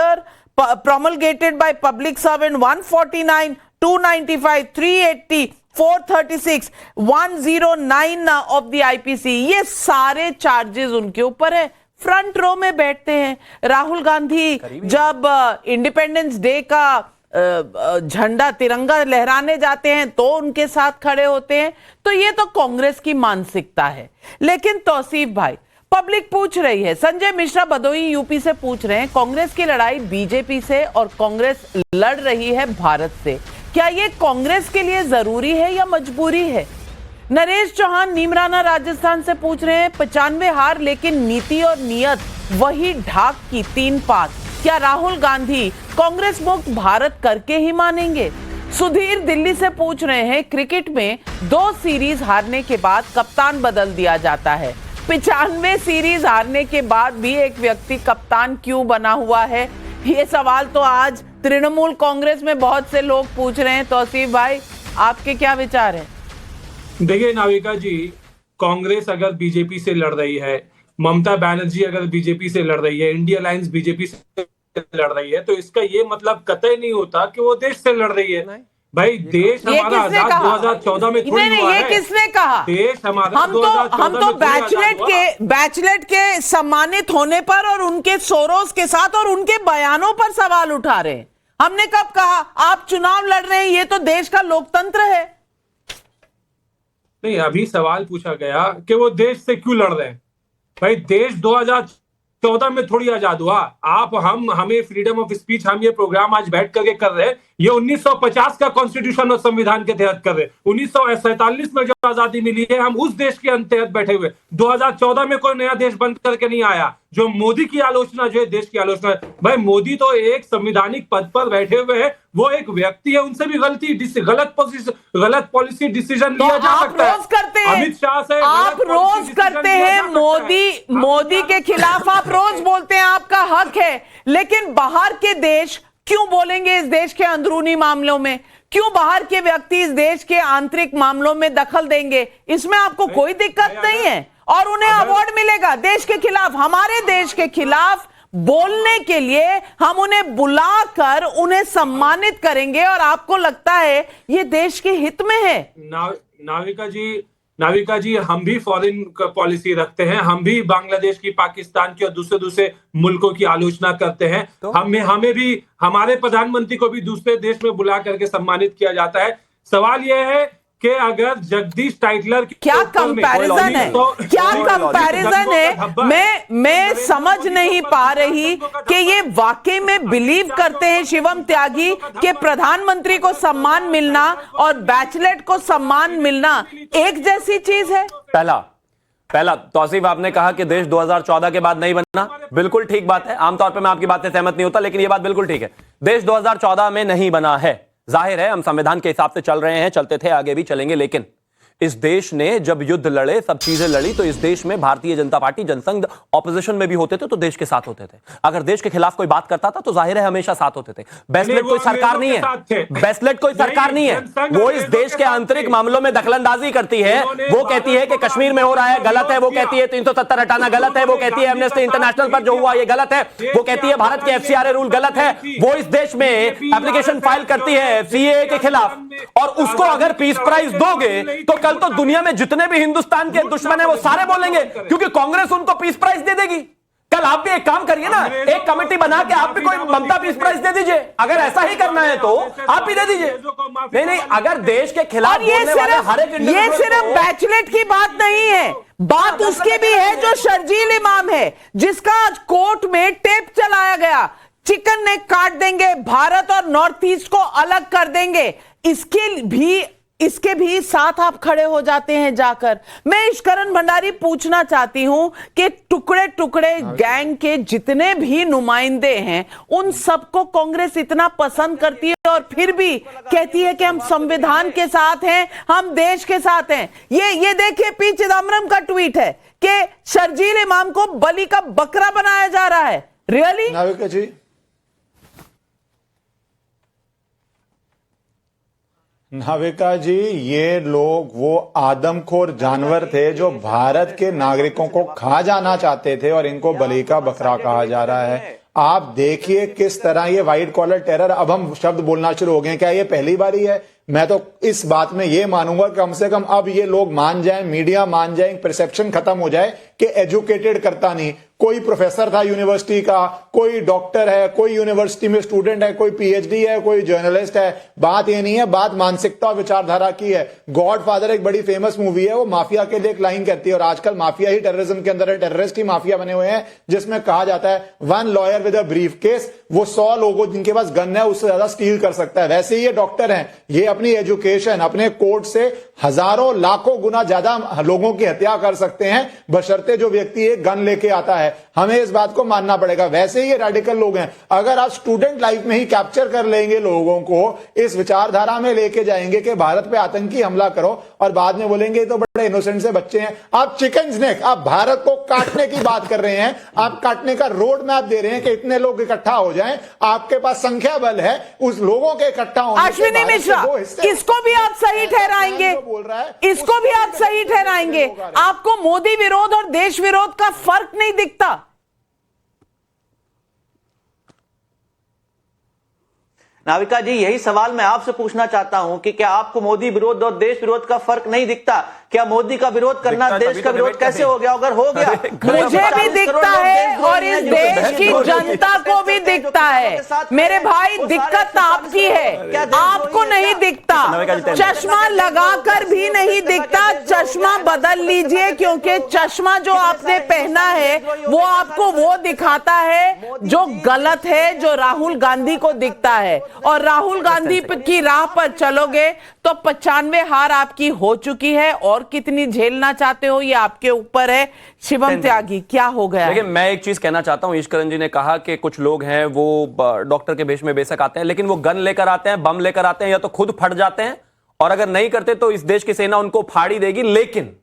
promulgated by public servant, 149, 295, 380, 436, 109 of the IPC। ये सारे चार्जेस उनके ऊपर है। फ्रंट रो में बैठते हैं। राहुल गांधी जब इंडिपेंडेंस डे का झंडा, तिरंगा लहराने जाते हैं तो उनके साथ खड़े होते हैं। तो ये तो कांग्रेस की मानसिकता है। लेकिन तौसीफ भाई, पब्लिक पूछ रही है, संजय मिश्रा भदोई यूपी से पूछ रहे हैं, कांग्रेस की लड़ाई बीजेपी से और कांग्रेस लड़ रही है भारत से, क्या ये कांग्रेस के लिए जरूरी है या मजबूरी है? नरेश चौहान नीमराना राजस्थान से पूछ रहे हैं, 95 हार लेकिन नीति और नियत वही ढाक की 3 पात, क्या राहुल गांधी कांग्रेस मुक्त भारत करके ही मानेंगे? सुधीर दिल्ली से पूछ रहे हैं, क्रिकेट में 2 सीरीज हारने के बाद कप्तान बदल दिया जाता है, 95 सीरीज हारने के बाद भी एक व्यक्ति कप्तान क्यों बना हुआ है? ये सवाल तो आज तृणमूल कांग्रेस में बहुत से लोग पूछ रहे हैं। तौसीफ भाई, आपके क्या विचार हैं?
देखिए नाविका जी, कांग्रेस अगर बीजेपी से लड़ रही है, ममता बनर्जी अगर बीजेपी से लड़ रही है, इंडिया अलायंस बीजेपी से लड़ रही है, तो इसका ये मतलब कतई नहीं होता कि वो देश से लड़ रही है। भाई देश हमारा आजाद 2014 में थोड़ी हुआ है।
किसने कहा?
देश हमारा
हम तो बैचलेट के सम्मानित होने पर और उनके सोरोस के साथ और उनके बयानों पर सवाल उठा रहे हैं। हमने कब कहा आप चुनाव लड़ रहे हैं? ये तो देश का लोकतंत्र है।
नहीं, अभी सवाल पूछा गया कि वो देश से क्यों लड़ रहे हैं। भाई देश 2014 में थोड़ी आजाद हुआ। आप हमें फ्रीडम ऑफ स्पीच, हम ये प्रोग्राम आज बैठ करके कर रहे हैं, ये 1950 का कॉन्स्टिट्यूशन और संविधान के तहत कर रहे हैं। 1947 में जो आजादी मिली है, हम उस देश के तहत बैठे हुए। 2014 में कोई नया देश बंद करके नहीं आया। जो मोदी की आलोचना, जो है देश की आलोचना है, भाई मोदी तो एक संवैधानिक पद पर बैठे हुए हैं, वो एक व्यक्ति है, उनसे भी गलत पॉलिसी डिसीजन लिया जा सकता है। अमित शाह से
आप रोज करते हैं, मोदी के खिलाफ आप रोज बोलते हैं, आपका हक है, लेकिन बाहर के देश क्यों बोलेंगे इस देश के अंदरूनी मामलों में? क्यों बाहर के व्यक्ति इस देश के आंतरिक मामलों में दखल देंगे? इसमें आपको कोई दिक्कत नहीं है और उन्हें अवार्ड मिलेगा देश के खिलाफ। हमारे देश के खिलाफ बोलने के लिए हम उन्हें बुलाकर उन्हें सम्मानित करेंगे और आपको लगता है ये देश के हित में है?
नाविका जी, हम भी फॉरेन पॉलिसी रखते हैं, हम भी बांग्लादेश की, पाकिस्तान की और दूसरे मुल्कों की आलोचना करते हैं। तो? हमें भी, हमारे प्रधानमंत्री को भी दूसरे देश में बुला करके सम्मानित किया जाता है। सवाल यह है कि अगर जगदीश टाइटलर
क्या कंपैरिजन है, क्या कंपैरिजन है? मैं समझ नहीं पा रही कि ये वाकई में बिलीव करते हैं शिवम त्यागी कि प्रधानमंत्री को सम्मान मिलना और बैचलेट को सम्मान मिलना एक जैसी चीज है?
पहला तौसीफ, आपने कहा कि देश 2014 के बाद नहीं बनना, बिल्कुल ठीक बात है। आमतौर पर मैं आपकी बात से सहमत नहीं होता, लेकिन यह बात बिल्कुल ठीक है। देश 2014 में नहीं बना है, जाहिर है हम संविधान के हिसाब से चल रहे हैं, चलते थे, आगे भी चलेंगे, लेकिन इस देश ने जब युद्ध लड़े, सब चीजें लड़ी, तो इस देश में भारतीय जनता पार्टी, जनसंघ ऑपोजिशन में भी होते थे तो देश के साथ होते थे। अगर देश के खिलाफ कोई बात करता था तो जाहिर है हमेशा साथ होते थे। बेस्लेट कोई सरकार नहीं है, बेस्लेट कोई सरकार नहीं है, वो इस देश के आंतरिक मामलों में दखलंदाजी करती है। वो कहती है कि कश्मीर में हो रहा है गलत है, वो कहती है 370 हटाना गलत है, वो कहती है एमनेस्टी इंटरनेशनल पर जो हुआ ये गलत है, वो कहती है भारत के एफसीआरए रूल गलत है। वो इस देश में एप्लीकेशन फाइल करती है सीएए के खिलाफ, और उसको अगर पीस प्राइज दोगे तो कल तो दुनिया में जितने भी हिंदुस्तान के दुश्मन है वो सारे बोलेंगे, क्योंकि कांग्रेस उनको पीस प्राइज दे देगी। कल आप भी एक काम करिए ना, एक कमेटी बना के आप भी कोई ममता पीस प्राइज दे दीजिए। अगर ऐसा ही करना है तो आप भी दे दीजिए। नहीं, अगर देश के खिलाफ बोलने वाले हर एक
ये सिर्फ बैचलेट की बात नहीं है, बात उसकी भी है जो शर्जील इमाम है, जिसका आज कोर्ट में टेप चलाया गया। चिकन नेक काट देंगे, भारत और नॉर्थ ईस्ट को अलग कर देंगे, इसके भी साथ आप खड़े हो जाते हैं जाकर। मैं इश्करण भंडारी पूछना चाहती हूं कि टुकड़े टुकड़े गैंग के जितने भी नुमाइंदे हैं उन सबको कांग्रेस इतना पसंद करती है और फिर भी कहती है कि हम संविधान के साथ हैं, हम देश के साथ हैं। ये देखिए पी चिदम्बरम का ट्वीट है कि शर्जील इमाम को बलि का बकरा बनाया जा रहा है। रियली
नाविका जी, नाविका जी, ये लोग वो आदमखोर जानवर थे जो भारत के नागरिकों को खा जाना चाहते थे और इनको बलि का बकरा कहा जा रहा है। आप देखिए किस तरह ये व्हाइट कॉलर टेरर, अब हम शब्द बोलना शुरू हो गए। क्या ये पहली बारी है? मैं तो इस बात में ये मानूंगा कम से कम अब ये लोग मान जाएं, मीडिया मान जाए, परसेप्शन खत्म हो जाए कि एजुकेटेड करता नहीं। कोई प्रोफेसर था यूनिवर्सिटी का, कोई डॉक्टर है, कोई यूनिवर्सिटी में स्टूडेंट है, कोई पीएचडी है, कोई जर्नलिस्ट है। बात ये नहीं है, बात मानसिकता और विचारधारा की है। गॉडफादर एक बड़ी फेमस मूवी है, वो माफिया के लिए एक लाइन कहती है, और आजकल माफिया ही टेररिज्म के अंदर है, टेररिस्ट ही माफिया बने हुए हैं, जिसमें कहा जाता है one lawyer with a brief case, वो 100 लोगों जिनके पास गन है उससे ज्यादा स्टील कर सकता है। वैसे ही ये डॉक्टर हैं, ये अपनी एजुकेशन, अपने कोर्ट से हजारों लाखों गुना ज्यादा लोगों की हत्या कर सकते हैं, बशर्ते जो व्यक्ति एक गन लेके आता है। हमें इस बात को मानना पड़ेगा। वैसे ही ये रेडिकल लोग हैं। अगर आप स्टूडेंट लाइफ में ही कैप्चर कर लेंगे लोगों को, इस विचारधारा में लेके जाएंगे कि भारत पे आतंकी हमला करो, और बाद में बोलेंगे तो बड़े इनोसेंट से बच्चे हैं। आप चिकन नेक, आप भारत को काटने की बात कर रहे हैं, आप काटने का रोड मैप दे रहे हैं कि इतने लोग इकट्ठा हो जाएं। आपके पास संख्या बल है, उस लोगों के इकट्ठा होने
अश्विनी मिश्रा, इसको भी आप सही ठहराएंगे, इसको भी आप सही ठहराएंगे। आपको मोदी विरोध और देश विरोध का फर्क नहीं दिखता?
नाविका जी, यही सवाल मैं आपसे पूछना चाहता हूं कि क्या आपको मोदी विरोध और देश विरोध का फर्क नहीं दिखता? क्या मोदी का विरोध करना देश का विरोध कैसे हो गया? अगर हो गया,
मुझे भी दिखता है और इस देश की जनता को भी दिखता है। मेरे भाई, दिक्कत आपकी है, आपको नहीं दिखता। चश्मा लगाकर भी नहीं दिखता, चश्मा बदल लीजिए, क्योंकि चश्मा जो आपने पहना है वो आपको वो दिखाता है जो गलत है, जो राहुल गांधी को दिखता है। और राहुल गांधी की राह पर चलोगे तो 95 हार आपकी हो चुकी है, और कितनी झेलना चाहते हो ये आपके ऊपर है। शिवम त्यागी, क्या हो गया?
देखिए, मैं एक चीज कहना चाहता हूं। ईश्वरन जी ने कहा कि कुछ लोग हैं वो डॉक्टर के भेष में बेशक आते हैं, लेकिन वो गन लेकर आते हैं, बम लेकर आते हैं, या तो खुद फट जाते हैं, और अगर नहीं करते तो इस देश की सेना उनको फाड़ी देगी। लेकिन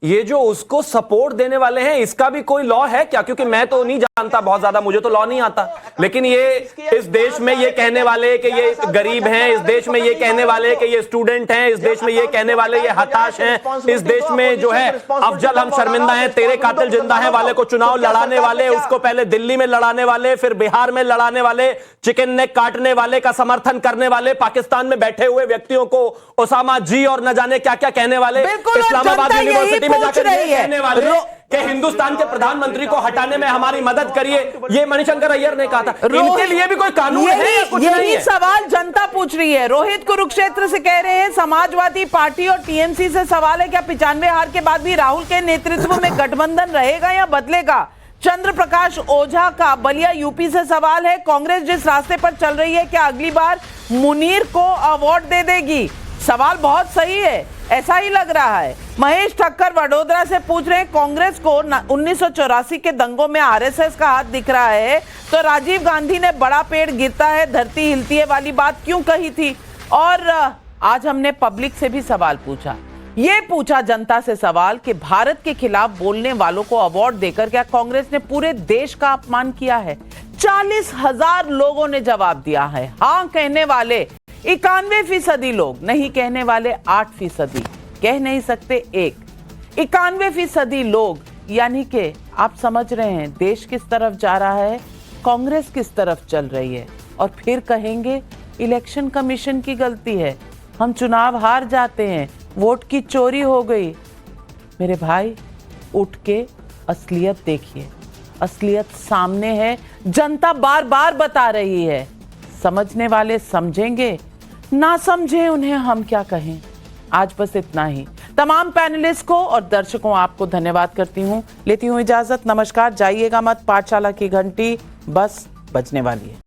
ये जो उसको सपोर्ट देने वाले हैं, इसका भी कोई लॉ है क्या? क्योंकि मैं तो नहीं जानता बहुत ज्यादा, मुझे तो लॉ नहीं आता। लेकिन ये इस देश में ये कहने वाले कि ये गरीब हैं, इस देश में ये कहने वाले कि ये स्टूडेंट हैं, इस देश में ये कहने वाले ये हताश हैं, इस देश में जो है अफजल हम शर्मिंदा हैं, तेरे कातिल जिंदा है वाले को चुनाव लड़ाने वाले, उसको पहले दिल्ली में लड़ाने वाले, फिर बिहार में लड़ाने वाले, चिकन नेक काटने वाले का समर्थन करने वाले, पाकिस्तान में बैठे हुए व्यक्तियों को ओसामा जी और न जाने क्या क्या कहने वाले, इस्लामाबाद यूनिवर्सिटी में जाकर कहने वाले कि हिंदुस्तान के प्रधानमंत्री को हटाने में हमारी मदद करिए, ये मणिशंकर अय्यर ने कहा था। इनके लिए भी कोई कानून है या कुछ नहीं है?
सवाल जनता पूछ रही है। रोहित कुरुक्षेत्र से कह रहे हैं समाजवादी पार्टी और टीएमसी से सवाल है, क्या 95 हार के बाद भी राहुल के नेतृत्व में गठबंधन रहेगा या बदलेगा? चंद्र प्रकाश ओझा का बलिया यूपी से सवाल है, कांग्रेस जिस रास्ते पर चल रही है क्या अगली बार मुनीर को अवार्ड दे देगी? सवाल बहुत सही है, ऐसा ही लग रहा है। महेश ठक्कर वडोदरा से पूछ रहे हैं, कांग्रेस को 1984 के दंगों में आरएसएस का हाथ दिख रहा है, तो राजीव गांधी ने बड़ा पेड़ गिरता है धरती हिलती है वाली बात क्यों कही थी? और आज हमने पब्लिक से भी सवाल पूछा, ये पूछा जनता से सवाल कि भारत के खिलाफ बोलने वालों को अवार्ड देकर क्या कांग्रेस ने पूरे देश का अपमान किया है? 40,000 लोगों ने जवाब दिया है। हाँ कहने वाले 91% लोग, नहीं कहने वाले 8%, कह नहीं सकते 91% लोग, यानी कि आप समझ रहे हैं देश किस तरफ जा रहा है, कांग्रेस किस तरफ चल रही है। और फिर कहेंगे इलेक्शन कमीशन की गलती है, हम चुनाव हार जाते हैं, वोट की चोरी हो गई। मेरे भाई उठ के असलियत देखिए, असलियत सामने है, जनता बार बार बता रही है। समझने वाले समझेंगे, ना समझे उन्हें हम क्या कहें। आज बस इतना ही। तमाम पैनलिस्ट को और दर्शकों आपको धन्यवाद करती हूं, लेती हूं इजाजत। नमस्कार। जाइएगा मत, पाठशाला की घंटी बस बजने वाली है।